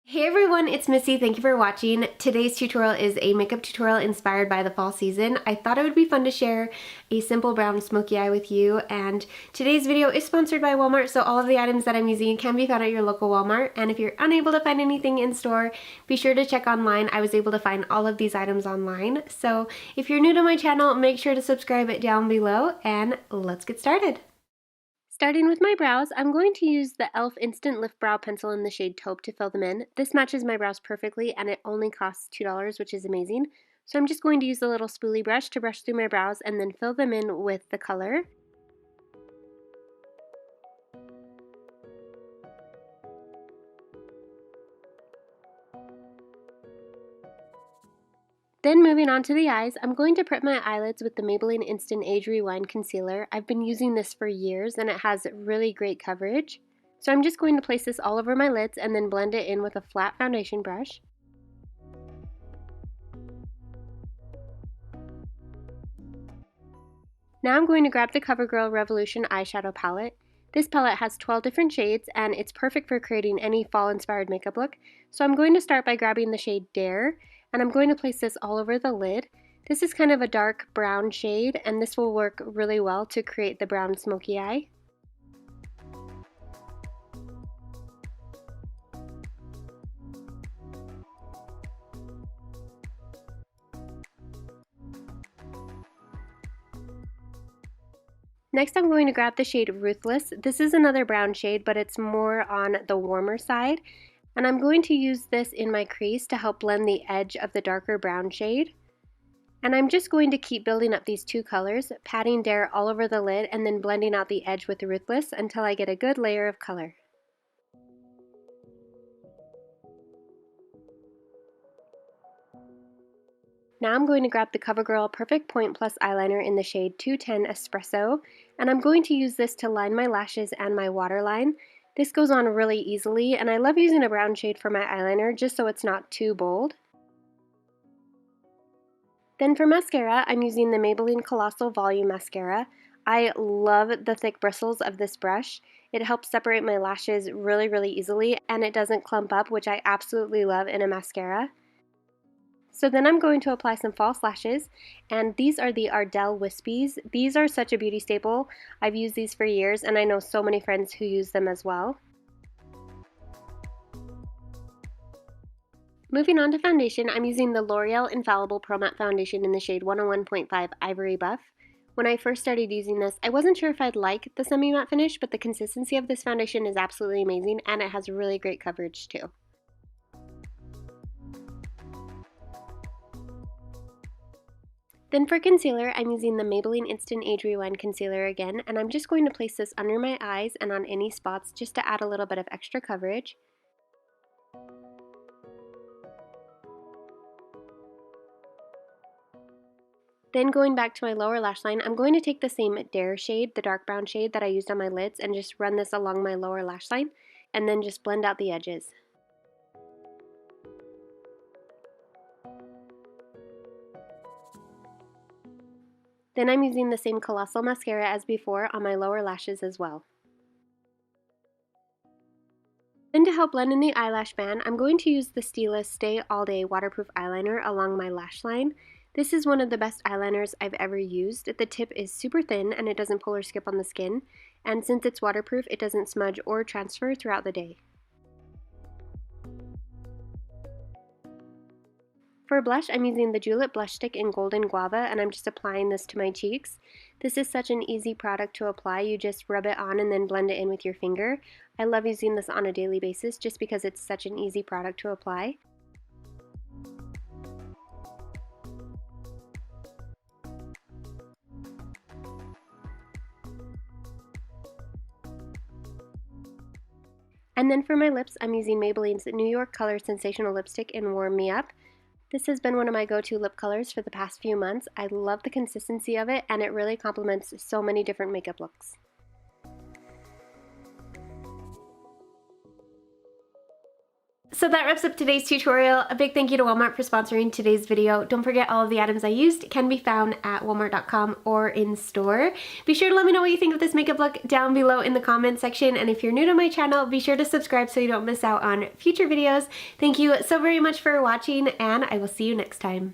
Hey everyone, it's Missy. Thank you for watching. Today's tutorial is a makeup tutorial inspired by the fall season. I thought it would be fun to share a simple brown smoky eye with you, and today's video is sponsored by Walmart, so all of the items that I'm using can be found at your local Walmart, and if you're unable to find anything in store, be sure to check online. I was able to find all of these items online, so if you're new to my channel, make sure to subscribe it down below, and let's get started. Starting with my brows, I'm going to use the e.l.f. Instant Lift Brow Pencil in the shade Taupe to fill them in. This matches my brows perfectly and it only costs $2, which is amazing. So I'm just going to use a little spoolie brush to brush through my brows and then fill them in with the color. Then moving on to the eyes, I'm going to prep my eyelids with the Maybelline Instant Age Rewind Concealer. I've been using this for years and it has really great coverage. So I'm just going to place this all over my lids and then blend it in with a flat foundation brush. Now I'm going to grab the CoverGirl Revolution eyeshadow palette. This palette has 12 different shades and it's perfect for creating any fall inspired makeup look. So I'm going to start by grabbing the shade Dare and I'm going to place this all over the lid. This is kind of a dark brown shade and this will work really well to create the brown smoky eye. Next I'm going to grab the shade Ruthless. This is another brown shade, but it's more on the warmer side. And I'm going to use this in my crease to help blend the edge of the darker brown shade. And I'm just going to keep building up these two colors, patting Dare all over the lid and then blending out the edge with Ruthless until I get a good layer of color. Now I'm going to grab the CoverGirl Perfect Point Plus eyeliner in the shade 210 Espresso, and I'm going to use this to line my lashes and my waterline. This goes on really easily, and I love using a brown shade for my eyeliner just so it's not too bold. Then for mascara, I'm using the Maybelline Colossal Volume Mascara. I love the thick bristles of this brush. It helps separate my lashes really easily, and it doesn't clump up, which I absolutely love in a mascara. So then I'm going to apply some false lashes, and these are the Ardell Wispies. These are such a beauty staple. I've used these for years, and I know so many friends who use them as well. Moving on to foundation, I'm using the L'Oreal Infallible Pro Matte Foundation in the shade 101.5 Ivory Buff. When I first started using this, I wasn't sure if I'd like the semi-matte finish, but the consistency of this foundation is absolutely amazing, and it has really great coverage too. Then for concealer, I'm using the Maybelline Instant Age Rewind Concealer again, and I'm just going to place this under my eyes and on any spots just to add a little bit of extra coverage. Then going back to my lower lash line, I'm going to take the same Dare shade, the dark brown shade that I used on my lids, and just run this along my lower lash line, and then just blend out the edges. Then I'm using the same Colossal mascara as before on my lower lashes as well. Then to help blend in the eyelash band, I'm going to use the Stila Stay All Day Waterproof Eyeliner along my lash line. This is one of the best eyeliners I've ever used. The tip is super thin and it doesn't pull or skip on the skin, and since it's waterproof, it doesn't smudge or transfer throughout the day. For blush, I'm using the Julep Blush Stick in Golden Guava, and I'm just applying this to my cheeks. This is such an easy product to apply. You just rub it on and then blend it in with your finger. I love using this on a daily basis just because it's such an easy product to apply. And then for my lips, I'm using Maybelline's New York Color Sensational Lipstick in Warm Me Up. This has been one of my go-to lip colors for the past few months. I love the consistency of it, and it really complements so many different makeup looks. So that wraps up today's tutorial. A big thank you to Walmart for sponsoring today's video. Don't forget all of the items I used can be found at walmart.com or in store. Be sure to let me know what you think of this makeup look down below in the comments section. And if you're new to my channel, be sure to subscribe so you don't miss out on future videos. Thank you so very much for watching, and I will see you next time.